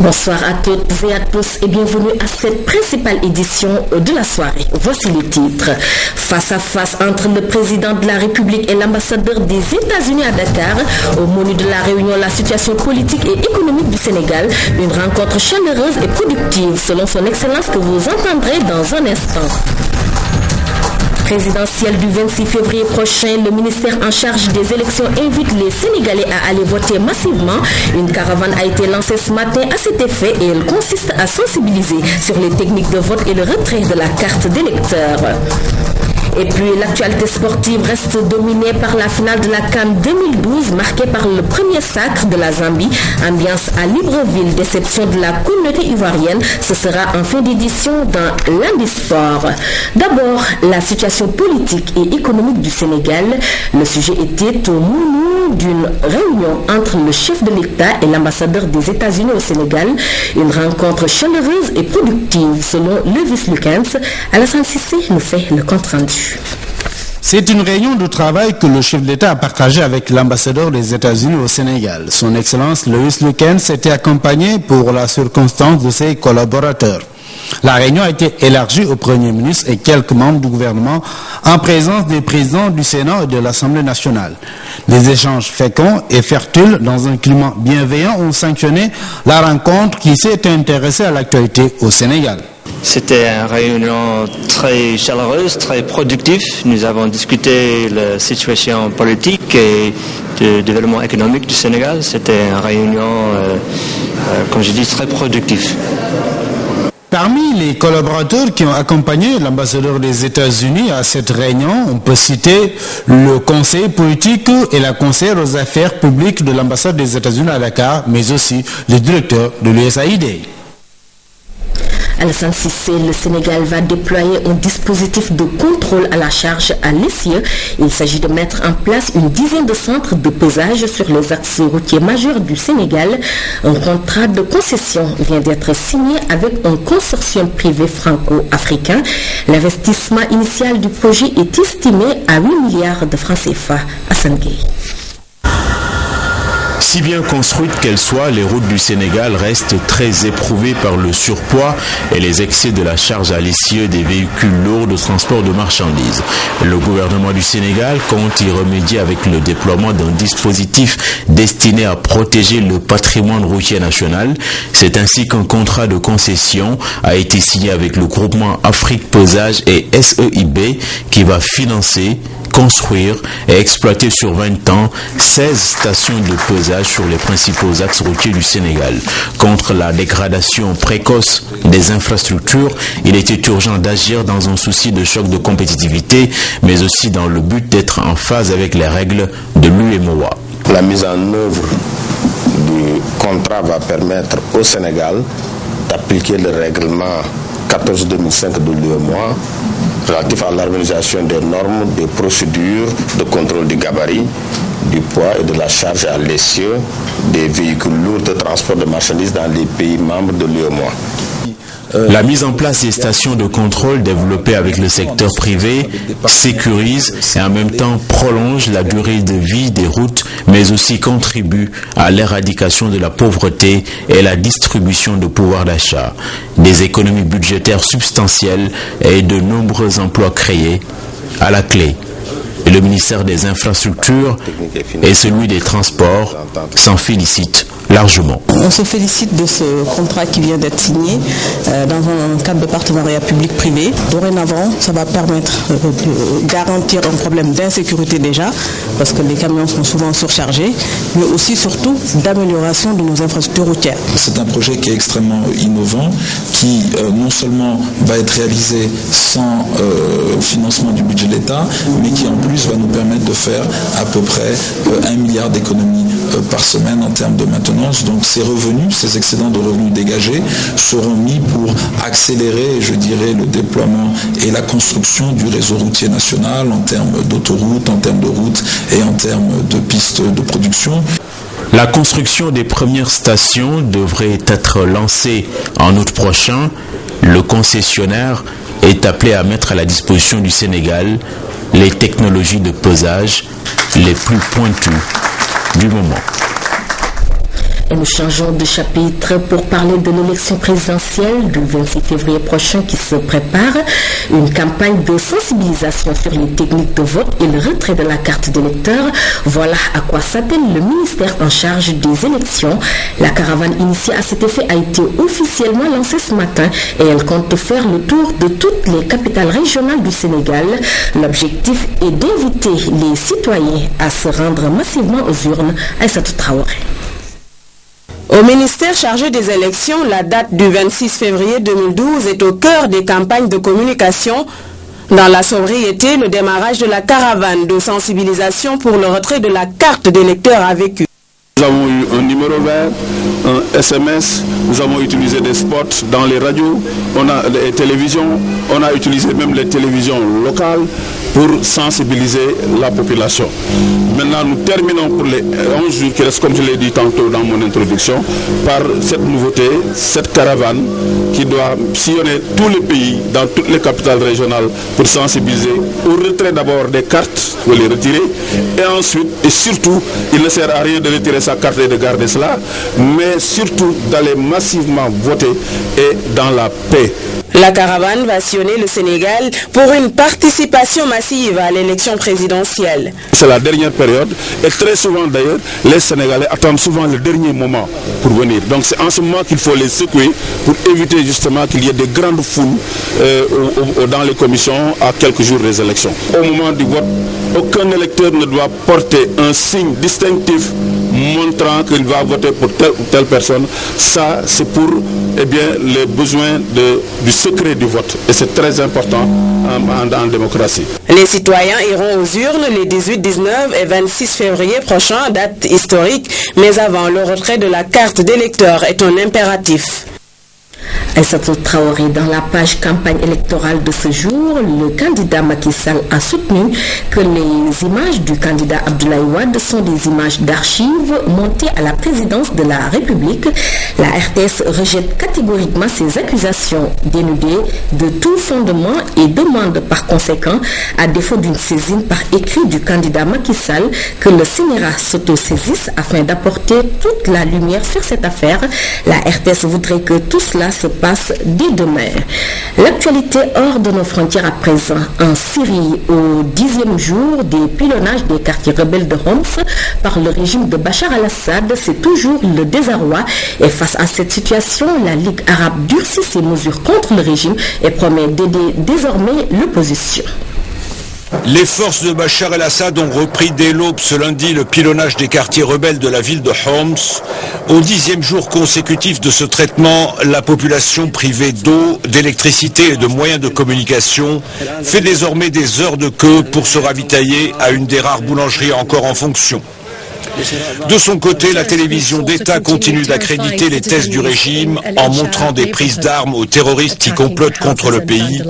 Bonsoir à toutes et à tous et bienvenue à cette principale édition de la soirée. Voici les titres. Face à face entre le président de la République et l'ambassadeur des États-Unis à Dakar, au menu de la réunion La situation politique et économique du Sénégal, une rencontre chaleureuse et productive selon son excellence que vous entendrez dans un instant. Présidentielle du 26 février prochain, le ministère en charge des élections invite les Sénégalais à aller voter massivement. Une caravane a été lancée ce matin à cet effet et elle consiste à sensibiliser sur les techniques de vote et le retrait de la carte d'électeur. Et puis l'actualité sportive reste dominée par la finale de la CAN 2012 marquée par le premier sacre de la Zambie. Ambiance à Libreville, déception de la communauté ivoirienne. Ce sera en fin d'édition dans Lundi Sport. D'abord, la situation politique et économique du Sénégal. Le sujet était au menu d'une réunion entre le chef de l'État et l'ambassadeur des États-Unis au Sénégal. Une rencontre chaleureuse et productive selon Levis Lucens. Alassane Cissé nous fait le compte rendu. C'est une réunion de travail que le chef d'État a partagée avec l'ambassadeur des États-Unis au Sénégal. Son Excellence Lewis Lucens était accompagné pour la circonstance de ses collaborateurs. La réunion a été élargie au Premier ministre et quelques membres du gouvernement en présence des présidents du Sénat et de l'Assemblée nationale. Les échanges féconds et fertiles dans un climat bienveillant ont sanctionné la rencontre qui s'est intéressée à l'actualité au Sénégal. C'était une réunion très chaleureuse, très productive. Nous avons discuté de la situation politique et du développement économique du Sénégal. C'était une réunion, comme je dis, très productive. Parmi les collaborateurs qui ont accompagné l'ambassadeur des États-Unis à cette réunion, on peut citer le conseiller politique et la conseillère aux affaires publiques de l'ambassade des États-Unis à Dakar, mais aussi le directeur de l'USAID. Alassane Cissé, le Sénégal va déployer un dispositif de contrôle à la charge à l'essieu. Il s'agit de mettre en place une dizaine de centres de pesage sur les axes routiers majeurs du Sénégal. Un contrat de concession vient d'être signé avec un consortium privé franco-africain. L'investissement initial du projet est estimé à 8 milliards de francs CFA. Hassan Gueye. Si bien construites qu'elles soient, les routes du Sénégal restent très éprouvées par le surpoids et les excès de la charge à l'essieu des véhicules lourds de transport de marchandises. Le gouvernement du Sénégal compte y remédier avec le déploiement d'un dispositif destiné à protéger le patrimoine routier national. C'est ainsi qu'un contrat de concession a été signé avec le groupement Afrique Pesage et SEIB qui va financer, construire et exploiter sur 20 ans 16 stations de pesage sur les principaux axes routiers du Sénégal. Contre la dégradation précoce des infrastructures, il était urgent d'agir dans un souci de choc de compétitivité, mais aussi dans le but d'être en phase avec les règles de l'UEMOA. La mise en œuvre du contrat va permettre au Sénégal d'appliquer le règlement 14-2005 de l'UEMOA relatif à l'harmonisation des normes, des procédures de contrôle du gabarit, du poids et de la charge à l'essieu des véhicules lourds de transport de marchandises dans les pays membres de l'UEMOA. La mise en place des stations de contrôle développées avec le secteur privé sécurise et en même temps prolonge la durée de vie des routes, mais aussi contribue à l'éradication de la pauvreté et la distribution de pouvoir d'achat. Des économies budgétaires substantielles et de nombreux emplois créés à la clé. Et le ministère des Infrastructures et celui des Transports s'en félicitent largement. On se félicite de ce contrat qui vient d'être signé dans un cadre de partenariat public-privé. Dorénavant, ça va permettre de garantir un problème d'insécurité déjà, parce que les camions sont souvent surchargés, mais aussi surtout d'amélioration de nos infrastructures routières. C'est un projet qui est extrêmement innovant, qui non seulement va être réalisé sans financement du budget de l'État, mais qui en plus va nous permettre de faire à peu près 1 milliard d'économies par semaine en termes de maintenance. Donc ces revenus, ces excédents de revenus dégagés seront mis pour accélérer, je dirais, le déploiement et la construction du réseau routier national en termes d'autoroutes, en termes de routes et en termes de pistes de production. La construction des premières stations devrait être lancée en août prochain. Le concessionnaire est appelé à mettre à la disposition du Sénégal les technologies de pesage les plus pointues du moment. Et nous changeons de chapitre pour parler de l'élection présidentielle du 26 février prochain qui se prépare. Une campagne de sensibilisation sur les techniques de vote et le retrait de la carte d'électeur. Voilà à quoi s'attelle le ministère en charge des élections. La caravane initiée à cet effet a été officiellement lancée ce matin et elle compte faire le tour de toutes les capitales régionales du Sénégal. L'objectif est d'inviter les citoyens à se rendre massivement aux urnes. Aïssatou Traoré. Au ministère chargé des élections, la date du 26 février 2012 est au cœur des campagnes de communication. Dans la sobriété, le démarrage de la caravane de sensibilisation pour le retrait de la carte d'électeur a vécu. Nous avons eu un numéro vert, un SMS, nous avons utilisé des spots dans les radios, on a les télévisions, on a utilisé même les télévisions locales pour sensibiliser la population. Maintenant, nous terminons pour les 11 jours qui restent, comme je l'ai dit tantôt dans mon introduction, par cette nouveauté, cette caravane qui doit sillonner tout le pays, dans toutes les capitales régionales, pour sensibiliser au retrait d'abord des cartes, pour les retirer, et ensuite, et surtout, il ne sert à rien de retirer sa carte et de garder cela, mais surtout d'aller massivement voter et dans la paix. La caravane va sillonner le Sénégal pour une participation massive à l'élection présidentielle. C'est la dernière période et très souvent d'ailleurs, les Sénégalais attendent souvent le dernier moment pour venir. Donc c'est en ce moment qu'il faut les secouer pour éviter justement qu'il y ait des grandes foules dans les commissions à quelques jours des élections. Au moment du vote, aucun électeur ne doit porter un signe distinctif montrant qu'il va voter pour telle ou telle personne. Ça, c'est pour les besoins du secret du vote. Et c'est très important en démocratie. Les citoyens iront aux urnes les 18, 19 et 26 février prochains, date historique, mais avant, le retrait de la carte d'électeur est un impératif. Aïssatou Traoré, dans la page campagne électorale de ce jour, le candidat Macky Sall a soutenu que les images du candidat Abdoulaye Wade sont des images d'archives montées à la présidence de la République. La RTS rejette catégoriquement ces accusations dénudées de tout fondement et demande par conséquent, à défaut d'une saisine par écrit du candidat Macky Sall, que le CNRA s'autosaisisse afin d'apporter toute la lumière sur cette affaire. La RTS voudrait que tout cela se passe dès demain. L'actualité hors de nos frontières à présent. En Syrie, au 10e jour des pilonnages des quartiers rebelles de Homs par le régime de Bachar al-Assad, c'est toujours le désarroi. Et face à cette situation, la Ligue arabe durcit ses mesures contre le régime et promet d'aider désormais l'opposition. Les forces de Bachar el-Assad ont repris dès l'aube ce lundi le pilonnage des quartiers rebelles de la ville de Homs. Au 10e jour consécutif de ce traitement, la population privée d'eau, d'électricité et de moyens de communication fait désormais des heures de queue pour se ravitailler à une des rares boulangeries encore en fonction. De son côté, la télévision d'État continue d'accréditer les thèses du régime en montrant des prises d'armes aux terroristes qui complotent contre le pays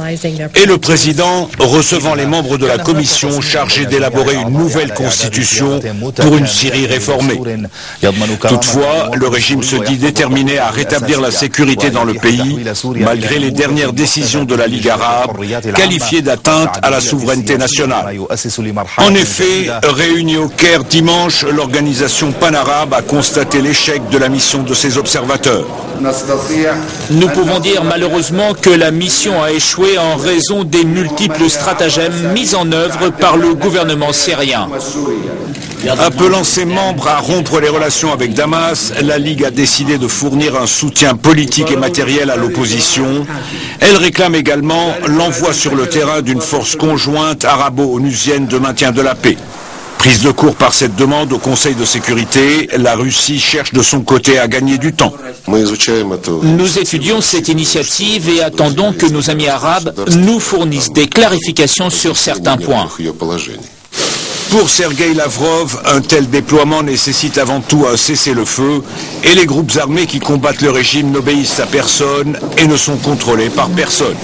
et le président recevant les membres de la commission chargée d'élaborer une nouvelle constitution pour une Syrie réformée. Toutefois, le régime se dit déterminé à rétablir la sécurité dans le pays malgré les dernières décisions de la Ligue arabe qualifiées d'atteinte à la souveraineté nationale. En effet, réunie au Caire dimanche, l'organisation pan-arabe a constaté l'échec de la mission de ses observateurs. Nous pouvons dire malheureusement que la mission a échoué en raison des multiples stratagèmes mis en œuvre par le gouvernement syrien. Appelant ses membres à rompre les relations avec Damas, la Ligue a décidé de fournir un soutien politique et matériel à l'opposition. Elle réclame également l'envoi sur le terrain d'une force conjointe arabo-onusienne de maintien de la paix. Prise de court par cette demande au Conseil de sécurité, la Russie cherche de son côté à gagner du temps. Nous étudions cette initiative et attendons que nos amis arabes nous fournissent des clarifications sur certains points. Pour Sergueï Lavrov, un tel déploiement nécessite avant tout un cessez-le-feu et les groupes armés qui combattent le régime n'obéissent à personne et ne sont contrôlés par personne.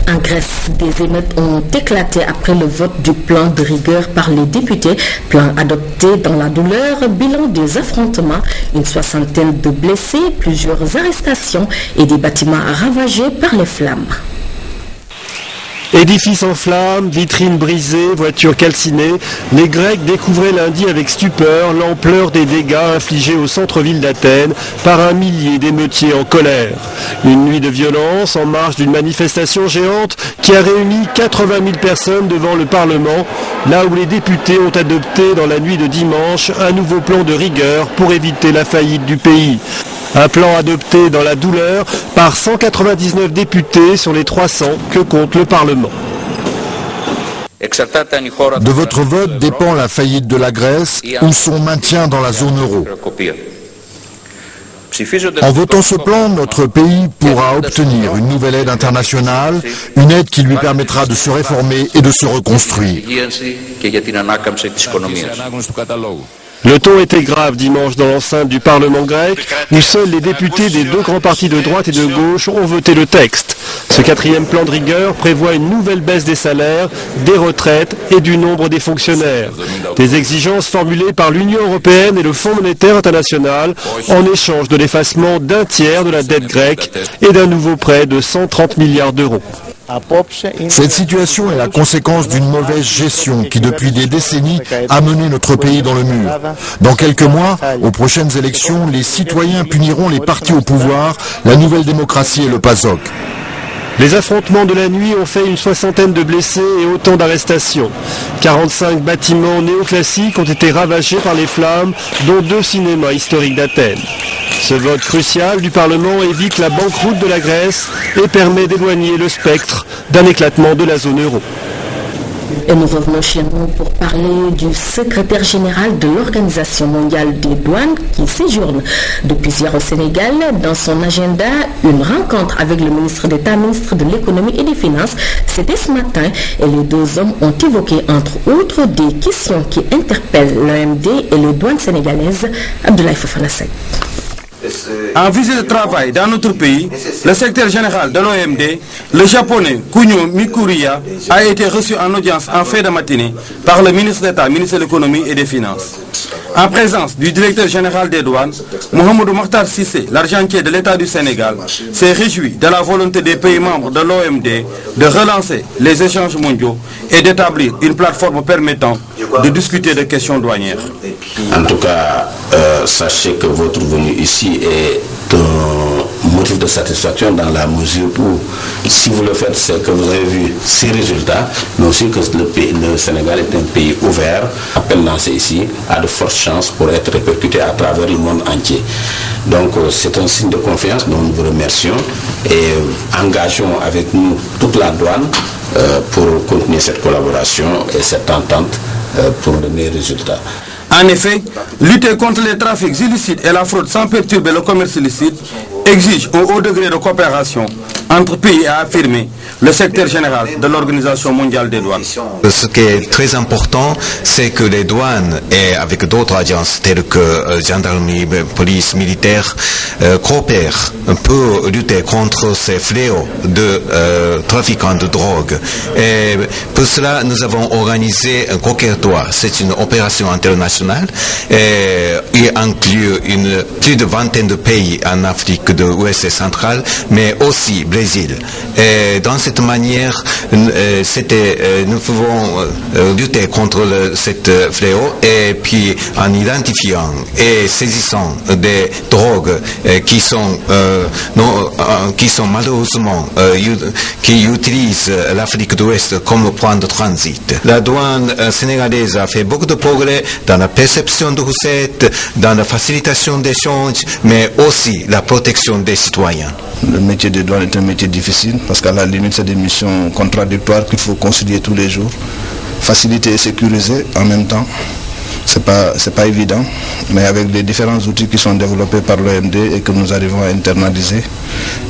En Grèce, des émeutes ont éclaté après le vote du plan de rigueur par les députés, plan adopté dans la douleur, bilan des affrontements, une soixantaine de blessés, plusieurs arrestations et des bâtiments ravagés par les flammes. Édifices en flammes, vitrines brisées, voitures calcinées, les Grecs découvraient lundi avec stupeur l'ampleur des dégâts infligés au centre-ville d'Athènes par un millier d'émeutiers en colère. Une nuit de violence en marge d'une manifestation géante qui a réuni 80 000 personnes devant le Parlement, là où les députés ont adopté dans la nuit de dimanche un nouveau plan de rigueur pour éviter la faillite du pays. Un plan adopté dans la douleur par 199 députés sur les 300 que compte le Parlement. De votre vote dépend la faillite de la Grèce ou son maintien dans la zone euro. En votant ce plan, notre pays pourra obtenir une nouvelle aide internationale, une aide qui lui permettra de se réformer et de se reconstruire. Le ton était grave dimanche dans l'enceinte du Parlement grec, où seuls les députés des deux grands partis de droite et de gauche ont voté le texte. Ce quatrième plan de rigueur prévoit une nouvelle baisse des salaires, des retraites et du nombre des fonctionnaires. Des exigences formulées par l'Union européenne et le Fonds monétaire international en échange de l'effacement d'un tiers de la dette grecque et d'un nouveau prêt de 130 milliards d'euros. Cette situation est la conséquence d'une mauvaise gestion qui, depuis des décennies, a mené notre pays dans le mur. Dans quelques mois, aux prochaines élections, les citoyens puniront les partis au pouvoir, la nouvelle démocratie et le PASOK. Les affrontements de la nuit ont fait une soixantaine de blessés et autant d'arrestations. 45 bâtiments néoclassiques ont été ravagés par les flammes, dont 2 cinémas historiques d'Athènes. Ce vote crucial du Parlement évite la banqueroute de la Grèce et permet d'éloigner le spectre d'un éclatement de la zone euro. Et nous revenons chez nous pour parler du secrétaire général de l'Organisation mondiale des douanes qui séjourne depuis hier au Sénégal. Dans son agenda, une rencontre avec le ministre d'État, ministre de l'économie et des finances. C'était ce matin et les deux hommes ont évoqué entre autres des questions qui interpellent l'OMD et les douanes sénégalaises. Abdoulaye Fofana Seck. En visite de travail dans notre pays, le secrétaire général de l'OMD, le japonais Kunio Mikuriya, a été reçu en audience en fin de matinée par le ministre d'État, ministre de l'économie et des finances. En présence du directeur général des douanes, Mohamedou Mokhtar Cissé, l'argentier de l'État du Sénégal, s'est réjoui de la volonté des pays membres de l'OMD de relancer les échanges mondiaux et d'établir une plateforme permettant de discuter des questions douanières. En tout cas, sachez que votre venue ici est un motif de satisfaction dans la mesure où, si vous le faites, c'est que vous avez vu ces résultats, mais aussi que le Sénégal est un pays ouvert. L'appel lancé ici a de fortes chances pour être répercuté à travers le monde entier. Donc c'est un signe de confiance dont nous vous remercions et engageons avec nous toute la douane pour continuer cette collaboration et cette entente pour de meilleurs résultats. En effet, lutter contre les trafics illicites et la fraude sans perturber le commerce illicite exige un haut degré de coopération entre pays, a affirmé le secrétaire général de l'Organisation mondiale des douanes. Ce qui est très important, c'est que les douanes et avec d'autres agences telles que gendarmerie, police, militaire coopèrent pour lutter contre ces fléaux de trafiquants de drogue. Et pour cela, nous avons organisé un Coquertois. C'est une opération internationale et il inclut plus de vingtaine de pays en Afrique de l'Ouest et centrale, mais aussi Brésil. Et dans cette manière, nous pouvons lutter contre cette fléau et puis en identifiant et saisissant des drogues qui sont malheureusement qui utilisent l'Afrique de l'Ouest comme point de transit. La douane sénégalaise a fait beaucoup de progrès dans la perception de recettes, dans la facilitation d'échanges, mais aussi la protection des citoyens. Le métier de douane est un métier difficile parce qu'à la limite c'est des missions contradictoires qu'il faut concilier tous les jours. Faciliter et sécuriser en même temps, c'est pas évident, mais avec les différents outils qui sont développés par l'OMD et que nous arrivons à internaliser,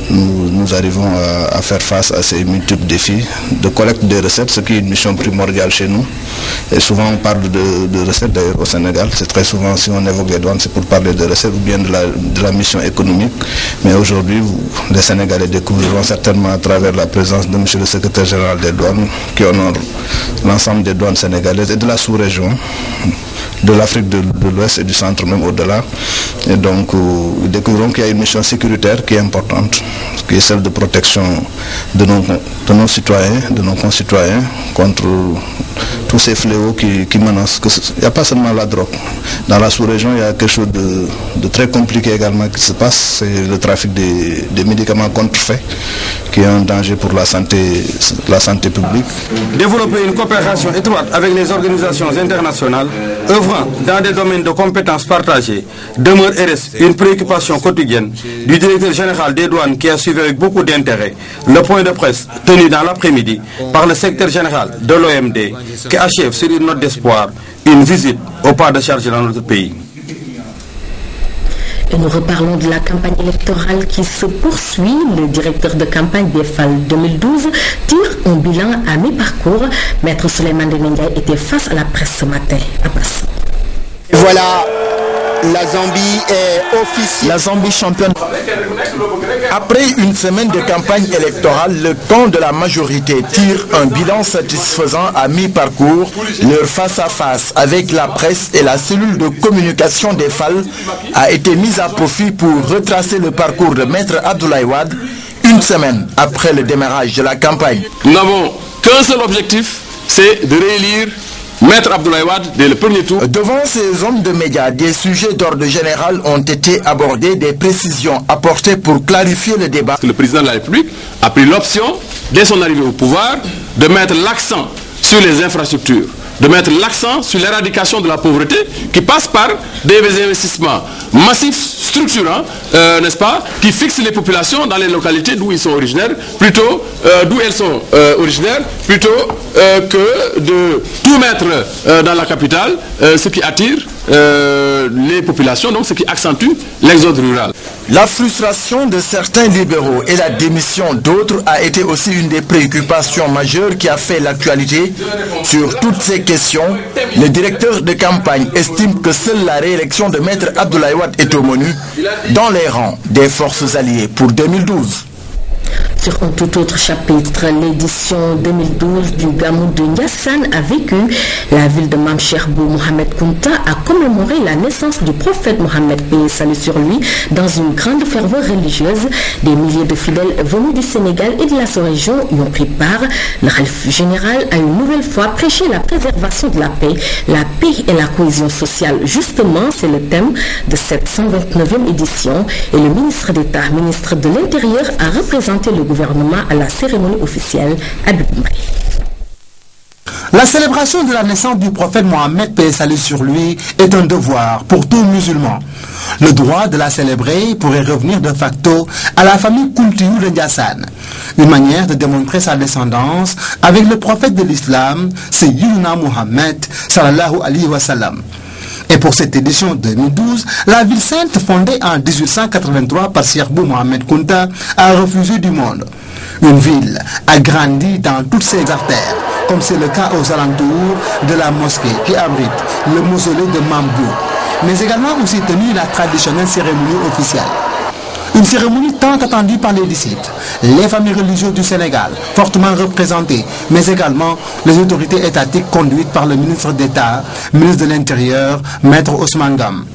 nous arrivons à faire face à ces multiples défis de collecte des recettes, ce qui est une mission primordiale chez nous. Et souvent on parle de recettes d'ailleurs au Sénégal, c'est très souvent si on évoque les douanes c'est pour parler de recettes ou bien de la mission économique. Mais aujourd'hui les Sénégalais découvriront certainement à travers la présence de M. le secrétaire général des douanes qui honore l'ensemble des douanes sénégalaises et de la sous-région, de l'Afrique de l'Ouest et du centre même au-delà. Et donc, ils découvriront qu'il y a une mission sécuritaire qui est importante, qui est celle de protection de nos citoyens, de nos concitoyens contre tous ces fléaux qui menacent. Il n'y a pas seulement la drogue. Dans la sous-région, il y a quelque chose de très compliqué également qui se passe, c'est le trafic des médicaments contrefaits, qui est un danger pour la santé publique. Développer une coopération étroite avec les organisations internationales œuvrant dans des domaines de compétences partagées demeure et reste une préoccupation quotidienne du directeur général des douanes qui a suivi avec beaucoup d'intérêt le point de presse tenu dans l'après-midi par le secrétaire général de l'OMD qui achève sur une note d'espoir une visite au pas de charge dans notre pays. Et nous reparlons de la campagne électorale qui se poursuit. Le directeur de campagne des FAL 2012 tire un bilan à mi-parcours. Maître Souleymane Ndéné était face à la presse ce matin. Et voilà, la Zambie est officielle. La Zambie championne. Après une semaine de campagne électorale, le camp de la majorité tire un bilan satisfaisant à mi-parcours. Leur face-à-face avec la presse et la cellule de communication des FAL a été mise à profit pour retracer le parcours de Maître Abdoulaye Wade une semaine après le démarrage de la campagne. Nous n'avons qu'un seul objectif, c'est de réélire Maître Abdoulaye Wade dès le premier tour. Devant ces hommes de médias, des sujets d'ordre général ont été abordés, des précisions apportées pour clarifier le débat. Le président de la République a pris l'option, dès son arrivée au pouvoir, de mettre l'accent sur les infrastructures, de mettre l'accent sur l'éradication de la pauvreté qui passe par des investissements massifs, structurants, n'est-ce pas, qui fixent les populations dans les localités d'où ils sont originaires, plutôt d'où elles sont originaires, plutôt que de tout mettre dans la capitale, ce qui attire les populations, donc ce qui accentue l'exode rural. La frustration de certains libéraux et la démission d'autres a été aussi une des préoccupations majeures qui a fait l'actualité. Sur toutes ces questions, le directeur de campagne estime que seule la réélection de Maître Abdoulaye Wade est au menu dans les rangs des forces alliées pour 2012. Sur un tout autre chapitre, l'édition 2012 du Gamou de Ndiassane a vécu. La ville de Mamcherbou Mohamed Kounta a commémoré la naissance du prophète Mohamed, paix et salut sur lui, dans une grande ferveur religieuse. Des milliers de fidèles venus du Sénégal et de la sous-région y ont pris part. Le khalife général a une nouvelle fois prêché la préservation de la paix et la cohésion sociale. Justement, c'est le thème de cette 129e édition. Et le ministre d'État, ministre de l'Intérieur, a représenté le gouvernement à la cérémonie officielle à Dubaï. La célébration de la naissance du prophète Mohamed, paix et salut sur lui, est un devoir pour tout musulman. Le droit de la célébrer pourrait revenir de facto à la famille Kountiou de Ndiassane. Une manière de démontrer sa descendance avec le prophète de l'islam, c'est Sayyidina Mohamed sallallahu alayhi wa sallam. Et pour cette édition 2012, la ville sainte fondée en 1883 par Cheikh Bou Mohamed Kounta a refusé du monde. Une ville agrandie dans toutes ses artères, comme c'est le cas aux alentours de la mosquée qui abrite le mausolée de Mambou, mais également aussi tenu la traditionnelle cérémonie officielle. Une cérémonie tant attendue par les disciples, les familles religieuses du Sénégal, fortement représentées, mais également les autorités étatiques conduites par le ministre d'État, ministre de l'Intérieur, Maître Ousmane Gam.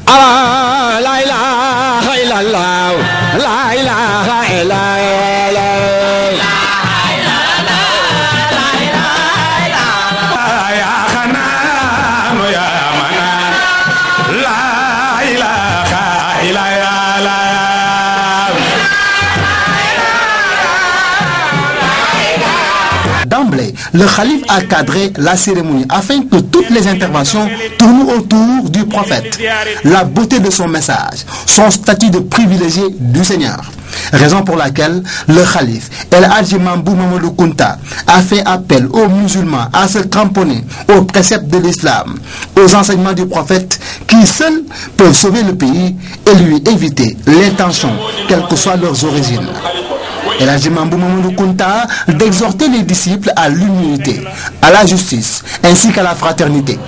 D'emblée, le khalife a cadré la cérémonie afin que toutes les interventions tournent autour du prophète, la beauté de son message, son statut de privilégié du Seigneur. Raison pour laquelle le khalife El Hadji Mambou Mamadou Kounta a fait appel aux musulmans à se cramponner aux préceptes de l'islam, aux enseignements du prophète qui seuls peuvent sauver le pays et lui éviter les tensions, quelles que soient leurs origines. El Hadji Mambou Mamadou Kounta d'exhorter les disciples à l'humilité, à la justice ainsi qu'à la fraternité.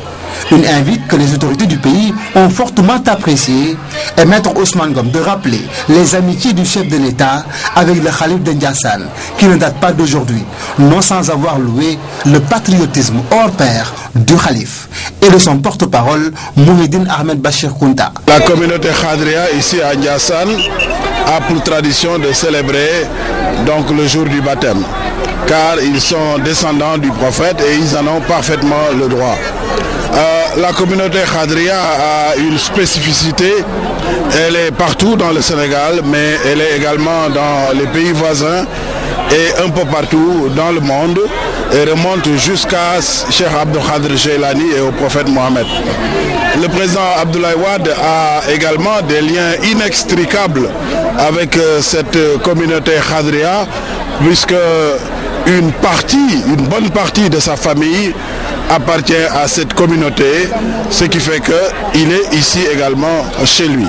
Une invite que les autorités du pays ont fortement appréciée et Maître Ousmane Gom de rappeler les amitiés du chef de l'État avec le khalife de Ndiassane qui ne date pas d'aujourd'hui, non sans avoir loué le patriotisme hors pair du khalife et de son porte-parole Mouhidine Ahmed Bachir Kounta. La communauté Khadria ici à Ndiassane a pour tradition de célébrer donc le jour du baptême, car ils sont descendants du prophète et ils en ont parfaitement le droit. La communauté Khadria a une spécificité, elle est partout dans le Sénégal, mais elle est également dans les pays voisins et un peu partout dans le monde, et remonte jusqu'à Cheikh Abdou Khadr Jailani et au prophète Mohammed. Le président Abdoulaye Wade a également des liens inextricables avec cette communauté Khadria, puisque une bonne partie de sa famille appartient à cette communauté, ce qui fait qu'il est ici également chez lui.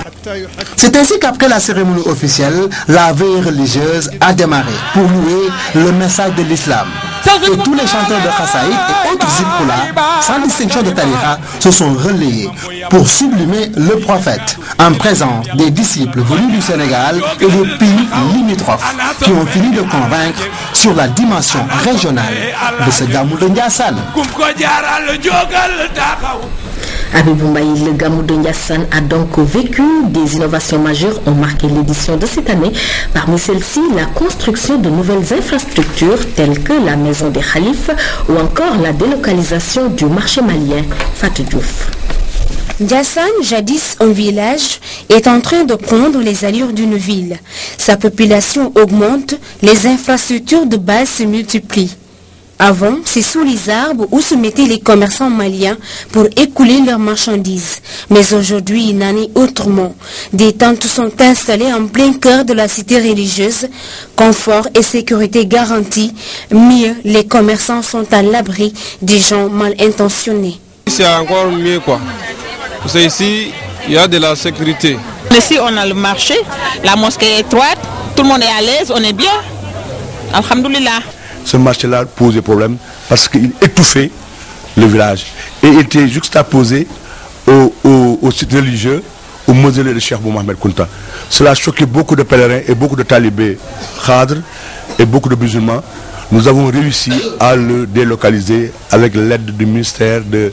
C'est ainsi qu'après la cérémonie officielle, la veille religieuse a démarré pour louer le message de l'islam. Et tous les chanteurs de Khassaïd et autres zikroula, sans distinction de tariqa, se sont relayés pour sublimer le prophète, en présence des disciples venus du Sénégal et des pays limitrophes, qui ont fini de convaincre sur la dimension régionale de ce Gamou de Ndiassane. Habibou Mbaye, le Gamou de Ndiassane a donc vécu. Des innovations majeures ont marqué l'édition de cette année. Parmi celles-ci, la construction de nouvelles infrastructures telles que la maison des Khalifes ou encore la délocalisation du marché malien. Fatou Diouf. Ndiassane, jadis un village, est en train de prendre les allures d'une ville. Sa population augmente, les infrastructures de base se multiplient. Avant, c'est sous les arbres où se mettaient les commerçants maliens pour écouler leurs marchandises. Mais aujourd'hui, il en est autrement. Des tentes sont installées en plein cœur de la cité religieuse. Confort et sécurité garantis. Mieux, les commerçants sont à l'abri des gens mal intentionnés. C'est encore mieux quoi. Parce qu'ici, il y a de la sécurité. Ici, on a le marché, la mosquée est étroite, tout le monde est à l'aise, on est bien. Alhamdoulilah. Ce marché-là pose des problèmes parce qu'il étouffait le village et était juxtaposé au site religieux, au mausolée de Cheikh Mohamed Kounta. Cela choquait beaucoup de pèlerins et beaucoup de talibés khadr et beaucoup de musulmans. Nous avons réussi à le délocaliser avec l'aide du ministère de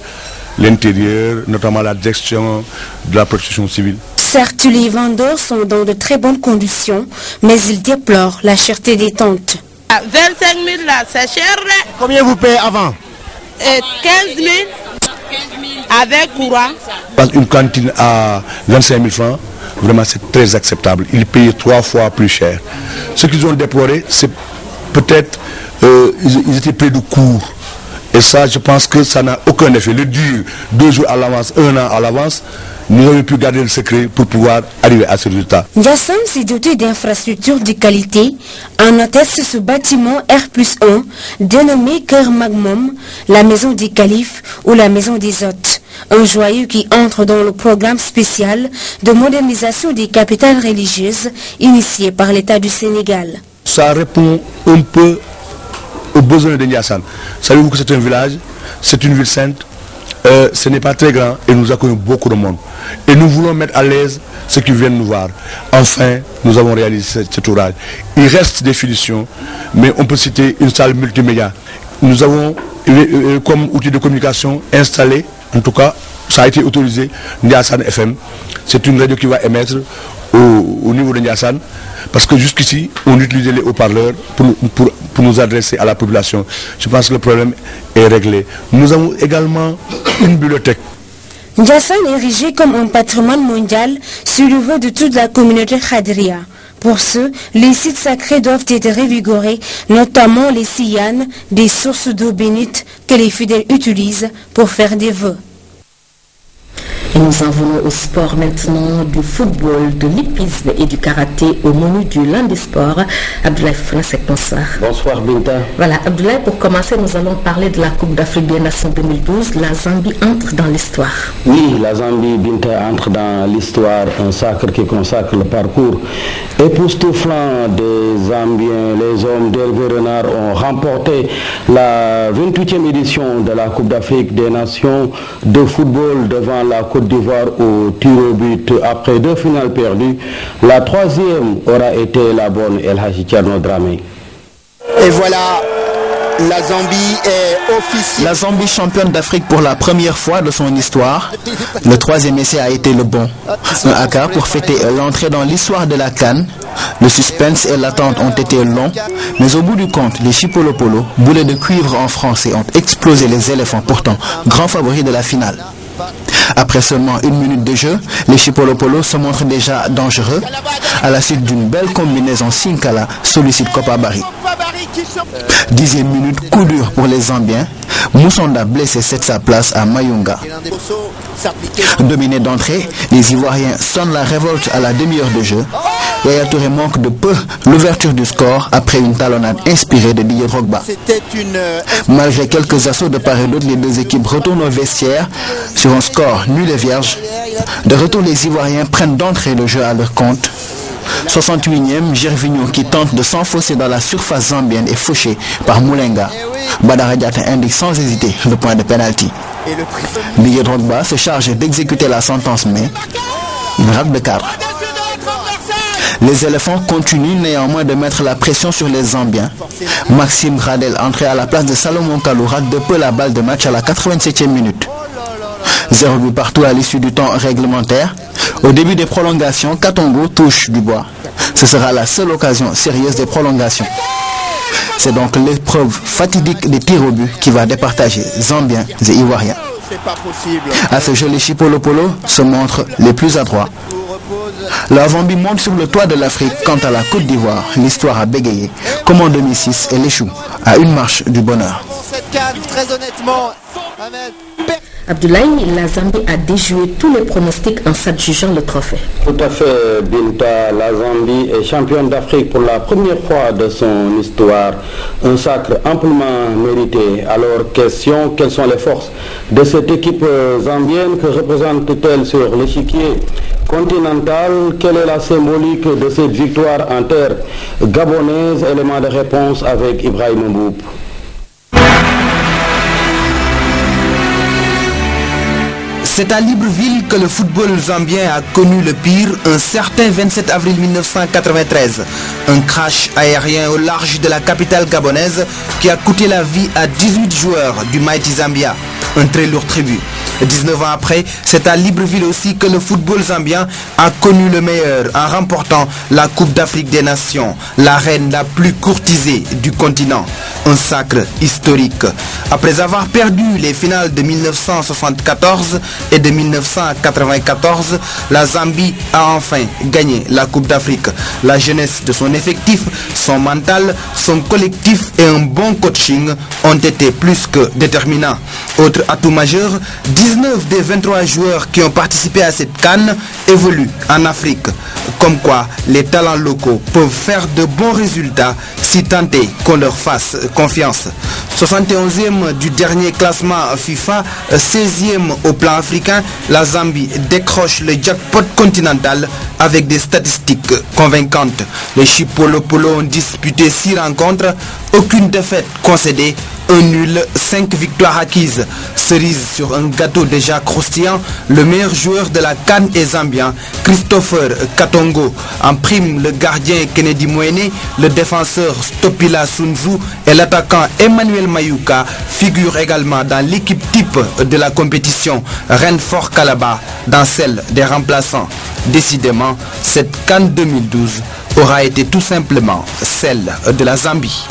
l'Intérieur, notamment la direction de la protection civile. Certes, les vendeurs sont dans de très bonnes conditions, mais ils déplorent la cherté des tentes. 25 000 là, c'est cher. Combien vous payez avant? 15 000 avec courant. Une cantine à 25 000 francs, vraiment c'est très acceptable. Ils payent 3 fois plus cher. Ce qu'ils ont déploré, c'est peut-être ils étaient près du cours. Et ça, je pense que ça n'a aucun effet. Le dire 2 jours à l'avance, 1 an à l'avance, nous avons pu garder le secret pour pouvoir arriver à ce résultat. Ndiassane s'est doté d'infrastructures de qualité. En atteste ce bâtiment R+1, dénommé Cœur Magmum, la maison des califes ou la maison des hôtes. Un joyau qui entre dans le programme spécial de modernisation des capitales religieuses initié par l'État du Sénégal. Ça répond un peu aux besoins de Ndiassane. Savez-vous que c'est un village, c'est une ville sainte, ce n'est pas très grand et nous accueillons beaucoup de monde. Et nous voulons mettre à l'aise ceux qui viennent nous voir. Enfin, nous avons réalisé cet ouvrage. Il reste des finitions, mais on peut citer une salle multimédia. Nous avons, comme outil de communication, installé, en tout cas, ça a été autorisé, Ndiassane FM. C'est une radio qui va émettre au niveau de Ndiassane, parce que jusqu'ici, on utilisait les haut-parleurs pour nous adresser à la population. Je pense que le problème est réglé. Nous avons également une bibliothèque. Ndiassane est érigé comme un patrimoine mondial sur le vœu de toute la communauté Khadria. Pour ce, les sites sacrés doivent être révigorés, notamment les siyanes, des sources d'eau bénite que les fidèles utilisent pour faire des vœux. Et nous en venons au sport maintenant, du football, de l'hippisme et du karaté au menu du lundi sport. Abdoulaye Francek, bonsoir. Bonsoir Binta. Voilà, Abdoulaye, pour commencer, nous allons parler de la Coupe d'Afrique des Nations 2012. La Zambie entre dans l'histoire. Oui, la Zambie, Binta, entre dans l'histoire, un sacre qui consacre le parcours époustouflant des Zambiens. Les hommes d'Hervé Renard ont remporté la 28e édition de la Coupe d'Afrique des Nations de football devant la Côte d'Ivoire au tir au but après 2 finales perdues. La 3e aura été la bonne El Hadji Thierno Dramé. Et voilà La Zambie est officielle. La Zambie championne d'Afrique pour la première fois de son histoire. Le troisième essai a été le bon. Un haka pour fêter l'entrée dans l'histoire de la CAN. Le suspense et l'attente ont été longs, mais au bout du compte, les Chipolopolo, boulets de cuivre en français, ont explosé les éléphants, pourtant grands favoris de la finale. Après seulement 1 minute de jeu, les Chipolopolo se montrent déjà dangereux. À la suite d'une belle combinaison, Sinkala sollicite Kopabari. 10e minute, coup dur pour les Zambiens. Moussonda blessé cède sa place à Mayunga. Dominé d'entrée, les Ivoiriens sonnent la révolte à la demi-heure de jeu. Yaya Touré manque de peu l'ouverture du score après une talonnade inspirée de Didier Drogba. Malgré quelques assauts de part et d'autre, les deux équipes retournent au vestiaire sur un score nul et vierge. De retour, les Ivoiriens prennent d'entrée le jeu à leur compte. 68e, Gervinho qui tente de s'enfoncer dans la surface zambienne est fauché par Moulenga. Badara Diatta indique sans hésiter le point de pénalty. Didier Drogba se charge d'exécuter la sentence, mais il rate de cadre. Les éléphants continuent néanmoins de mettre la pression sur les Zambiens. Maxime Gradel, entré à la place de Salomon Kalou, rate de peu la balle de match à la 87e minute. 0 but partout à l'issue du temps réglementaire. Au début des prolongations, Katongo touche du bois. Ce sera la seule occasion sérieuse des prolongations. C'est donc l'épreuve fatidique des tirs au but qui va départager Zambiens et Ivoiriens. À ce jeu, les Chipolopolo se montrent les plus adroits. La Zambie monte sur le toit de l'Afrique. Quant à la Côte d'Ivoire, l'histoire a bégayé. Comme en 2006, elle échoue à une marche du bonheur. Très honnêtement, Abdoulaye, la Zambie a déjoué tous les pronostics en s'adjugeant le trophée. Tout à fait, Binta. La Zambie est championne d'Afrique pour la première fois de son histoire. Un sacre amplement mérité. Alors, question, quelles sont les forces de cette équipe zambienne? Que représente-t-elle sur l'échiquier continental? Quelle est la symbolique de cette victoire en terre gabonaise? Élément de réponse avec Ibrahim Mboup. C'est à Libreville que le football zambien a connu le pire un certain 27 avril 1993. Un crash aérien au large de la capitale gabonaise qui a coûté la vie à 18 joueurs du Mighty Zambia. Un très lourd tribut. 19 ans après, c'est à Libreville aussi que le football zambien a connu le meilleur en remportant la Coupe d'Afrique des Nations, la reine la plus courtisée du continent. Un sacre historique. Après avoir perdu les finales de 1974 et de 1994, la Zambie a enfin gagné la Coupe d'Afrique. La jeunesse de son effectif, son mental, son collectif et un bon coaching ont été plus que déterminants. Autre atout majeur, 19 des 23 joueurs qui ont participé à cette CAN évoluent en Afrique. Comme quoi, les talents locaux peuvent faire de bons résultats si tant est qu'on leur fasse confiance. 71e du dernier classement FIFA, 16e au plan africain, la Zambie décroche le jackpot continental avec des statistiques convaincantes. Les Chipolopolo ont disputé 6 rencontres, aucune défaite concédée, un nul, 5 victoires acquises. Cerise sur un gâteau déjà croustillant, le meilleur joueur de la CAN est zambien, Christopher Katongo. En prime, le gardien Kennedy Mwene, le défenseur Stopila Sunzu et l'attaquant Emmanuel Mayuka figurent également dans l'équipe type de la compétition, Renfort Kalaba, dans celle des remplaçants. Décidément, cette CAN 2012 aura été tout simplement celle de la Zambie.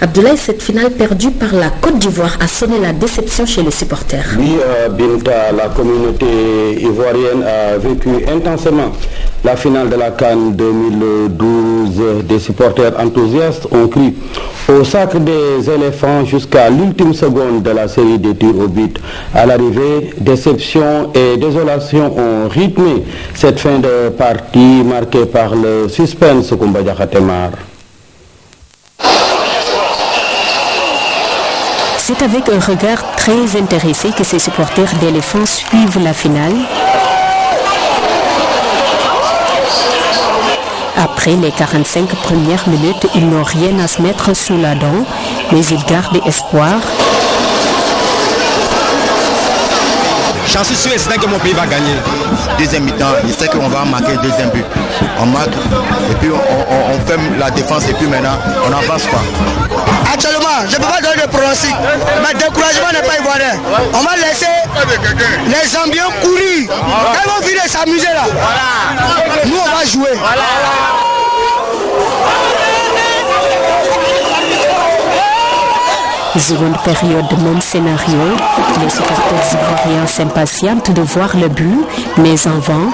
Abdoulaye, cette finale perdue par la Côte d'Ivoire a sonné la déception chez les supporters. Oui, Binta, la communauté ivoirienne a vécu intensément la finale de la CAN 2012. Des supporters enthousiastes ont cru au sacre des éléphants jusqu'à l'ultime seconde de la série des tirs au but. À l'arrivée, déception et désolation ont rythmé cette fin de partie marquée par le suspense Koumba Diakhatemar. C'est avec un regard très intéressé que ces supporters d'éléphants suivent la finale. Après les 45 premières minutes, ils n'ont rien à se mettre sous la dent, mais ils gardent espoir. j'en suis sûr et certain que mon pays va gagner. Deuxième mi-temps, je sais qu'on va marquer le deuxième but. On marque et puis on ferme la défense et puis maintenant on n'avance pas. Actuellement, je ne peux pas donner de pronostic, mais le découragement n'est pas ivoirien. On va laisser les Zambiens courir. Quand ils vont venir s'amuser là, nous on va jouer. Seconde période, même scénario. Les supporters ivoiriens s'impatientent de voir le but, mais en vain.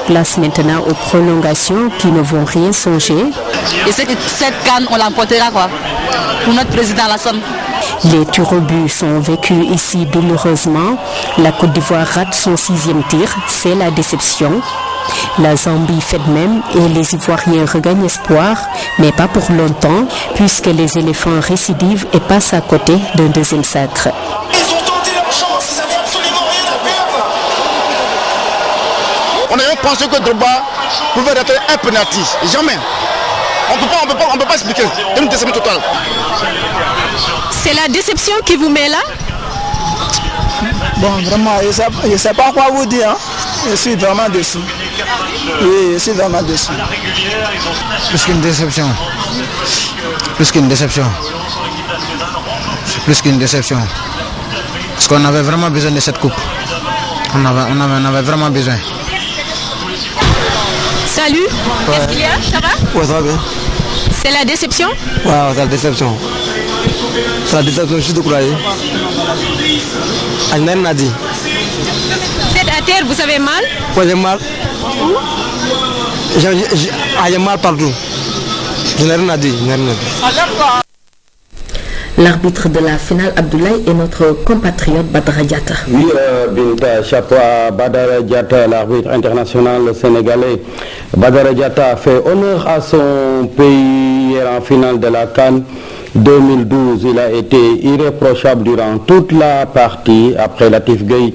Place maintenant aux prolongations qui ne vont rien songer. Et c'est que cette canne, on l'emportera quoi pour notre président Alassane. Les tirs au but sont vécus ici douloureusement. La Côte d'Ivoire rate son 6e tir, c'est la déception. La Zambie fait de même et les Ivoiriens regagnent espoir, mais pas pour longtemps, puisque les éléphants récidivent et passent à côté d'un deuxième sacre. Ils ont tenté leur chance, ils n'avaient absolument rien à perdre. On avait pensé que Drogba pouvait rater un penalty. Jamais. On peut pas expliquer. Une déception totale. C'est la déception qui vous met là? Bon, vraiment, je ne sais pas quoi vous dire. Hein. Je suis vraiment déçu. Oui, je suis vraiment déçu. Plus qu'une déception. Plus qu'une déception. C'est plus qu'une déception. Parce qu'on avait vraiment besoin de cette coupe. On avait vraiment besoin. Salut, qu'est-ce qu'il y a? Ça va? Ouais, ça va bien. C'est la déception? Ouais, c'est la déception. C'est la déception, je suis découragé. Agner m'a dit. Vous êtes à terre, vous avez mal? Ouais, j'ai mal. J'ai mal partout. Je n'ai rien à dire. L'arbitre de la finale, Abdoulaye, est notre compatriote Badara Diatta. Oui, Binta, chapeau à Badara Diatta, l'arbitre international sénégalais. Badara Diatta fait honneur à son pays hier en finale de la CAN 2012. Il a été irréprochable durant toute la partie. Après Latif Gueye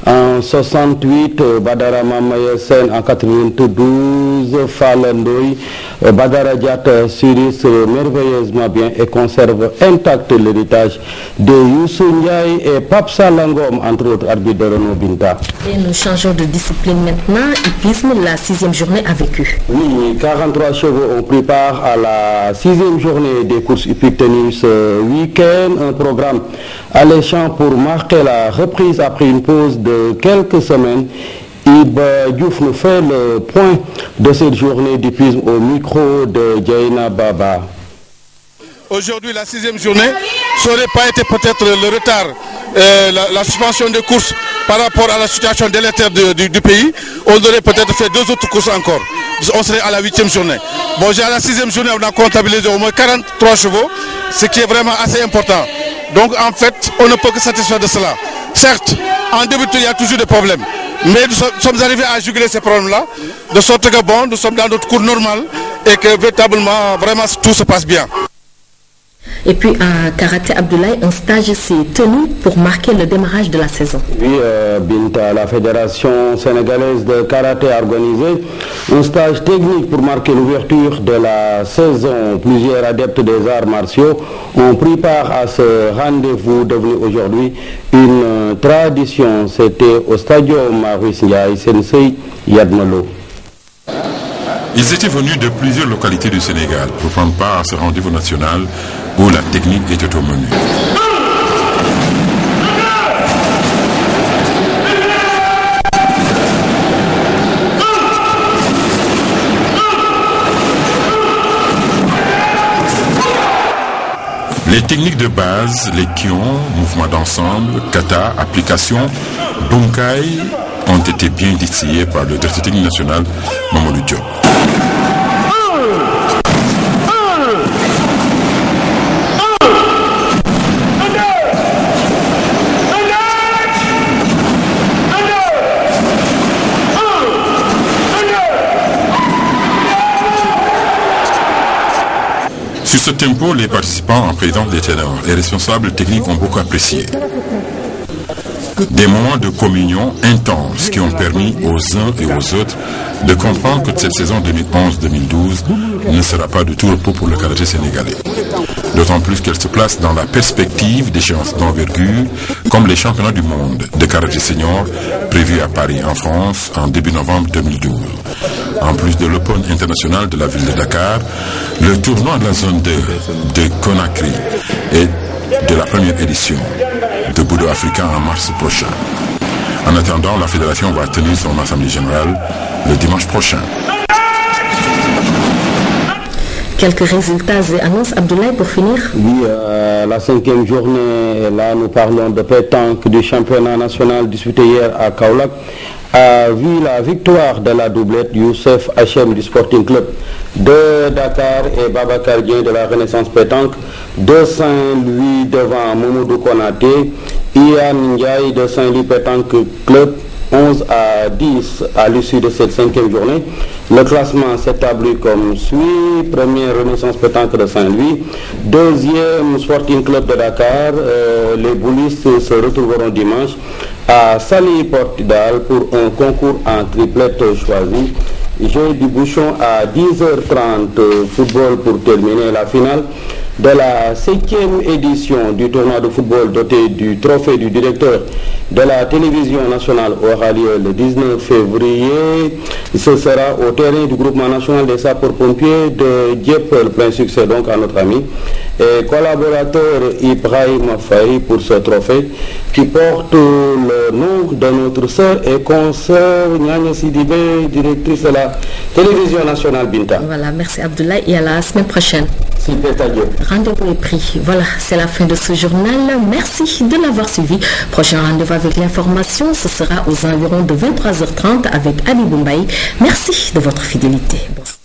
en 68, Badara Mamaye-Sen en 92, Falandoy, Badara Diatta s'irrisse merveilleusement bien et conserve intact l'héritage de Youssou Ndiaye et Pape Salangom, entre autres arbitres de Renaud Binta. Et nous changeons de discipline maintenant. Hippisme, la 6e journée a vécu. Oui, 43 chevaux ont pris part à la 6e journée des courses hippiques tenues ce week-end. Un programme alléchant pour marquer la reprise après une pause de quelques semaines. Iba Diouf nous fait le point de cette journée d'hippisme au micro de Jaina Baba. Aujourd'hui, la 6e journée, ça n'aurait pas été peut-être le retard, la suspension des courses par rapport à la situation délétère du pays. On aurait peut-être fait 2 autres courses encore. On serait à la 8e journée. Bon, à la 6e journée, on a comptabilisé au moins 43 chevaux, ce qui est vraiment assez important. Donc, en fait, on ne peut que satisfaire de cela. Certes, en début, il y a toujours des problèmes. Mais nous sommes arrivés à juguler ces problèmes-là, de sorte que bon, nous sommes dans notre cours normal et que véritablement, vraiment, tout se passe bien. Et puis à Karaté Abdoulaye, un stage s'est tenu pour marquer le démarrage de la saison. Oui, Binta, la Fédération sénégalaise de karaté a organisé un stage technique pour marquer l'ouverture de la saison. Plusieurs adeptes des arts martiaux ont pris part à ce rendez-vous devenu aujourd'hui une tradition. C'était au stadium Maurice Ndiaye Sensei Yadmalo. Ils étaient venus de plusieurs localités du Sénégal pour prendre part à ce rendez-vous national où la technique était au menu. Les techniques de base, les kions, mouvements d'ensemble, kata, application, bunkai, ont été bien distillés par le directeur technique national Mamadou Diop. Sur ce tempo, les participants en présence des ténors et responsables techniques ont beaucoup apprécié. Des moments de communion intenses qui ont permis aux uns et aux autres de comprendre que cette saison 2011-2012 ne sera pas de tout repos pour le karaté sénégalais. D'autant plus qu'elle se place dans la perspective d'échéances d'envergure comme les championnats du monde de karaté senior prévus à Paris en France en début novembre 2012. En plus de l'Open international de la ville de Dakar, le tournoi de la zone 2 de Conakry et de la première édition de Budo Africain en mars prochain. En attendant, la fédération va tenir son assemblée générale le dimanche prochain. Quelques résultats et annonces, Abdoulaye, pour finir. Oui, la 5e journée, là nous parlons de pétanque du championnat national disputé hier à Kaolack, a vu la victoire de la doublette Youssef Hachem du Sporting Club de Dakar et Babacar Dieng de la Renaissance Pétanque de Saint-Louis devant Momodou Konaté, Ian Ndiaye de Saint-Louis Pétanque Club 11 à 10 à l'issue de cette 5e journée. Le classement s'établit comme suit. Première Renaissance Pétanque de Saint-Louis. Deuxième Sporting Club de Dakar. Les boulistes se retrouveront dimanche à Saly Portudal pour un concours en triplette choisi. Jeu du bouchon à 10h30. Football pour terminer la finale de la 7e édition du tournoi de football doté du trophée du directeur de la télévision nationale aura lieu le 19 février. Ce sera au terrain du groupement national des sapeurs-pompiers de Dieppe. Plein succès donc à notre ami et collaborateur Ibrahim Faye pour ce trophée qui porte le nom de notre sœur et consoeur Nyanya Sidibé, directrice de la télévision nationale Binta. Voilà, merci Abdoulaye et à la semaine prochaine. Adieu. Rendez-vous est pris. Voilà, c'est la fin de ce journal. Merci de l'avoir suivi. Prochain rendez-vous avec l'information, ce sera aux environs de 23h30 avec Ali Boumbaï. Merci de votre fidélité. Bonsoir.